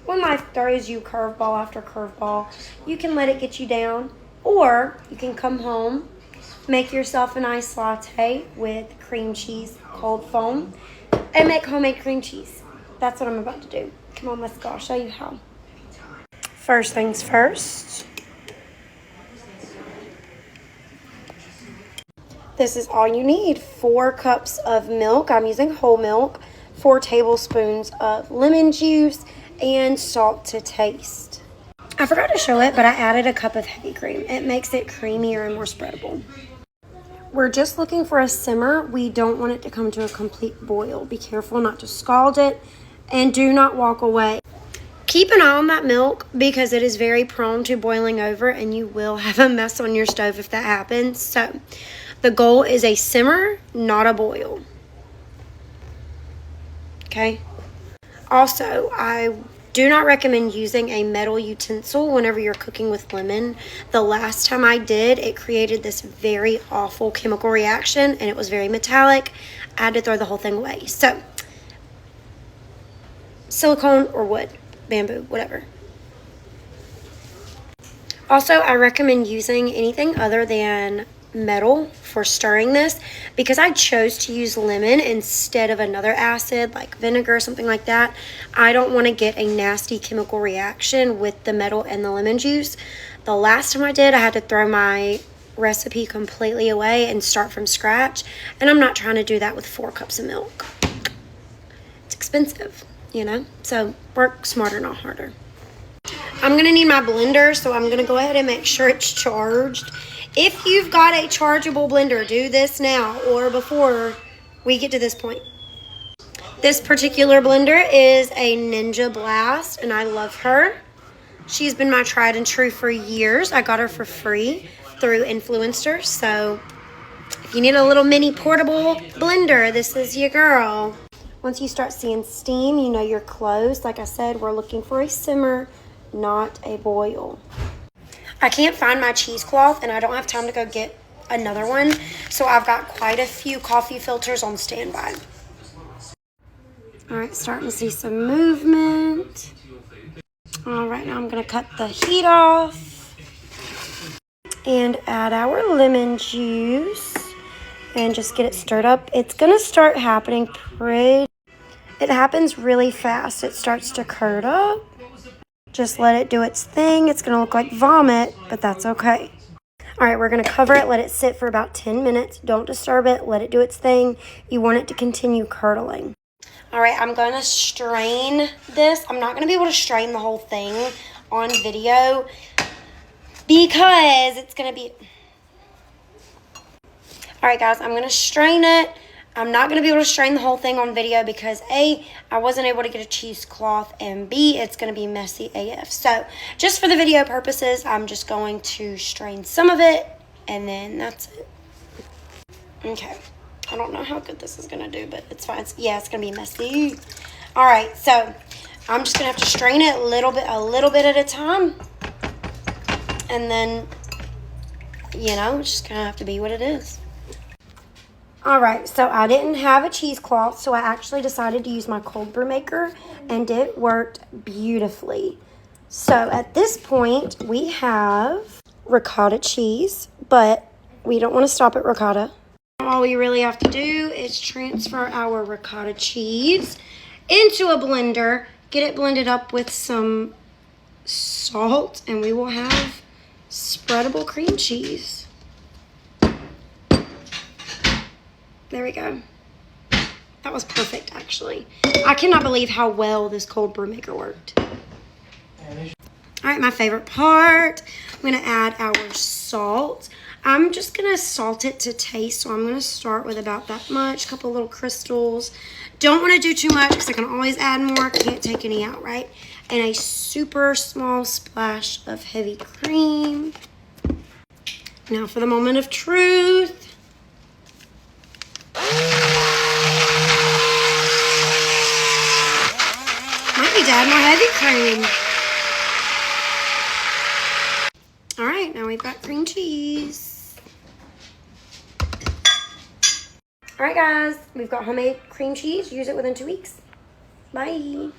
when life throws you curveball after curveball, you can let it get you down, or you can come home, make yourself a nice latte with cream cheese, cold foam, and make homemade cream cheese. That's what I'm about to do. Come on, let's go. I'll show you how. First things first. This is all you need. 4 cups of milk. I'm using whole milk. 4 tablespoons of lemon juice and salt to taste. I forgot to show it, but I added a cup of heavy cream. It makes it creamier and more spreadable. We're just looking for a simmer. We don't want it to come to a complete boil. Be careful not to scald it, and do not walk away. Keep an eye on that milk because it is very prone to boiling over, and you will have a mess on your stove if that happens. So the goal is a simmer, not a boil. Okay? Also, I do not recommend using a metal utensil whenever you're cooking with lemon. The last time I did, it created this very awful chemical reaction, and it was very metallic. I had to throw the whole thing away. So, silicone or wood, bamboo, whatever. Also, I recommend using anything other than metal for stirring this because I chose to use lemon instead of another acid like vinegar or something like that. I don't want to get a nasty chemical reaction with the metal and the lemon juice. The last time I did, I had to throw my recipe completely away and start from scratch, and I'm not trying to do that with 4 cups of milk. It's expensive, you know, so work smarter, not harder. I'm going to need my blender, so I'm going to go ahead and make sure it's charged. If you've got a chargeable blender, do this now or before we get to this point. This particular blender is a Ninja Blast, and I love her. She's been my tried and true for years. I got her for free through Influencer, so if you need a little mini portable blender, this is your girl. Once you start seeing steam, you know you're close. Like I said, we're looking for a simmer, not a boil. I can't find my cheesecloth, and I don't have time to go get another one, so I've got quite a few coffee filters on standby. All right, starting to see some movement. All right, now I'm going to cut the heat off and add our lemon juice and just get it stirred up. It's going to start happening it happens really fast. It starts to curd up. Just let it do its thing. It's going to look like vomit, but that's okay. All right, we're going to cover it, let it sit for about 10 minutes. Don't disturb it. Let it do its thing. You want it to continue curdling. All right, I'm going to strain this. I'm not going to be able to strain the whole thing on video because it's going to be... All right, guys, I'm going to strain it. I'm not going to be able to strain the whole thing on video because A, I wasn't able to get a cheesecloth, and B, it's going to be messy AF. So just for the video purposes, I'm just going to strain some of it, and then that's it. Okay. I don't know how good this is going to do, but it's fine. It's going to be messy. All right, so I'm just going to have to strain it a little bit at a time. And then, you know, it's just going to have to be what it is. All right, so I didn't have a cheesecloth, so I actually decided to use my cold brew maker, and it worked beautifully. So at this point, we have ricotta cheese, but we don't want to stop at ricotta. All we really have to do is transfer our ricotta cheese into a blender, get it blended up with some salt, and we will have spreadable cream cheese. There we go. That was perfect, actually. I cannot believe how well this cold brew maker worked. All right, my favorite part. I'm going to add our salt. I'm just going to salt it to taste, so I'm going to start with about that much, a couple little crystals. Don't want to do too much because I can always add more. Can't take any out, right? And a super small splash of heavy cream. Now for the moment of truth. Might need to add more heavy cream. All right, now we've got cream cheese. All right, guys, we've got homemade cream cheese. Use it within 2 weeks. Bye.